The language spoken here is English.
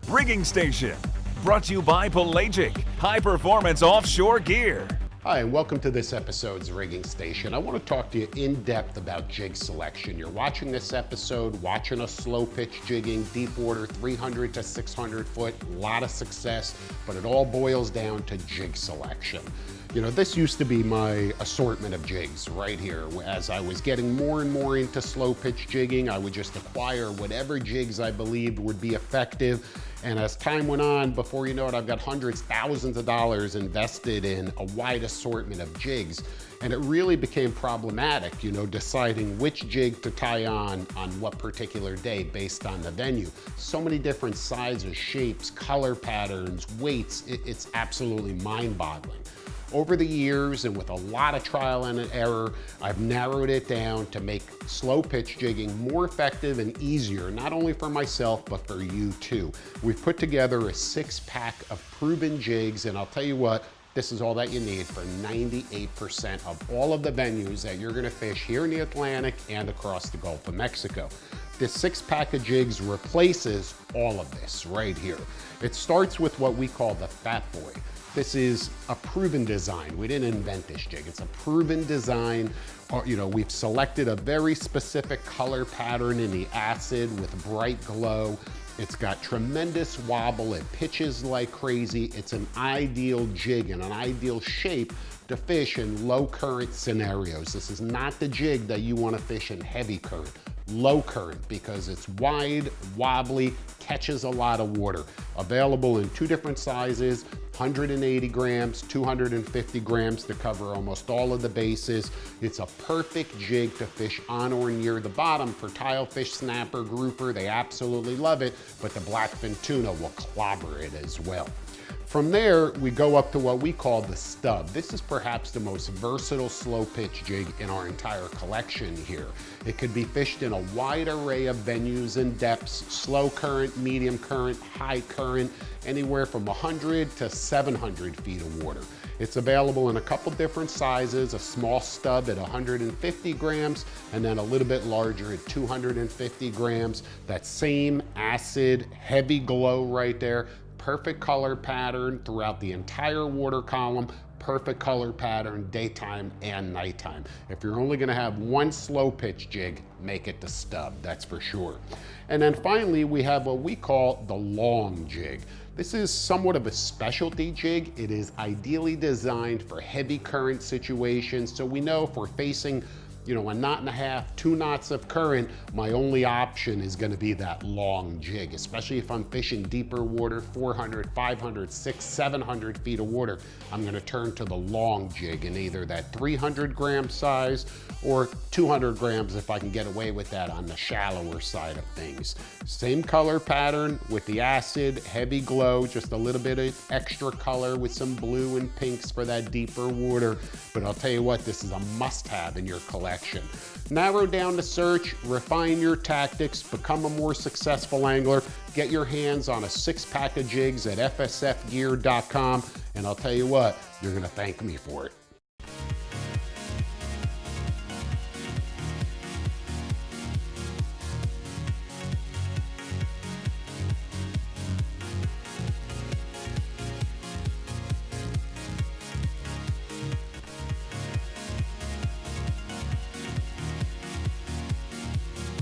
Rigging Station, brought to you by Pelagic, high-performance offshore gear. Hi, and welcome to this episode's Rigging Station. I want to talk to you in depth about jig selection. You're watching this episode, watching a slow pitch jigging, deep water, 300 to 600 foot, a lot of success, but it all boils down to jig selection. You know, this used to be my assortment of jigs right here. As I was getting more and more into slow pitch jigging, I would just acquire whatever jigs I believed would be effective. And as time went on, before you know it, I've got hundreds, thousands of dollars invested in a wide assortment of jigs. And it really became problematic, you know, deciding which jig to tie on what particular day based on the venue. So many different sizes, shapes, color patterns, weights, it's absolutely mind-boggling. Over the years, and with a lot of trial and error, I've narrowed it down to make slow pitch jigging more effective and easier, not only for myself, but for you too. We've put together a 6-pack of proven jigs, and I'll tell you what, this is all that you need for 98% of all of the venues that you're gonna fish here in the Atlantic and across the Gulf of Mexico. This 6-pack of jigs replaces all of this right here. It starts with what we call the Fat Boy. This is a proven design. We didn't invent this jig. It's a proven design. You know, we've selected a very specific color pattern in the acid with bright glow. It's got tremendous wobble. It pitches like crazy. It's an ideal jig and an ideal shape to fish in low current scenarios. This is not the jig that you want to fish in heavy current. Low current, because it's wide, wobbly, catches a lot of water. Available in 2 different sizes, 180 grams, 250 grams to cover almost all of the bases. It's a perfect jig to fish on or near the bottom for tilefish, snapper, grouper. They absolutely love it, but the blackfin tuna will clobber it as well. From there, we go up to what we call the Stub. This is perhaps the most versatile slow pitch jig in our entire collection here. It could be fished in a wide array of venues and depths, slow current, medium current, high current, anywhere from 100 to 700 feet of water. It's available in a couple different sizes, a small stub at 150 grams, and then a little bit larger at 250 grams. That same acid, heavy glow right there. Perfect color pattern throughout the entire water column, perfect color pattern daytime and nighttime. If you're only gonna have one slow pitch jig, make it the Stub, that's for sure. And then finally, we have what we call the long jig. This is somewhat of a specialty jig. It is ideally designed for heavy current situations. So we know if we're facing, you know, 1.5 knots, 2 knots of current, my only option is gonna be that long jig, especially if I'm fishing deeper water, 400, 500, 600, 700 feet of water. I'm gonna turn to the long jig in either that 300 gram size or 200 grams if I can get away with that on the shallower side of things. Same color pattern with the acid, heavy glow, just a little bit of extra color with some blue and pinks for that deeper water. But I'll tell you what, this is a must-have in your collection. Narrow down the search, refine your tactics, become a more successful angler, get your hands on a 6-pack of jigs at fsfgear.com, and I'll tell you what, you're gonna thank me for it.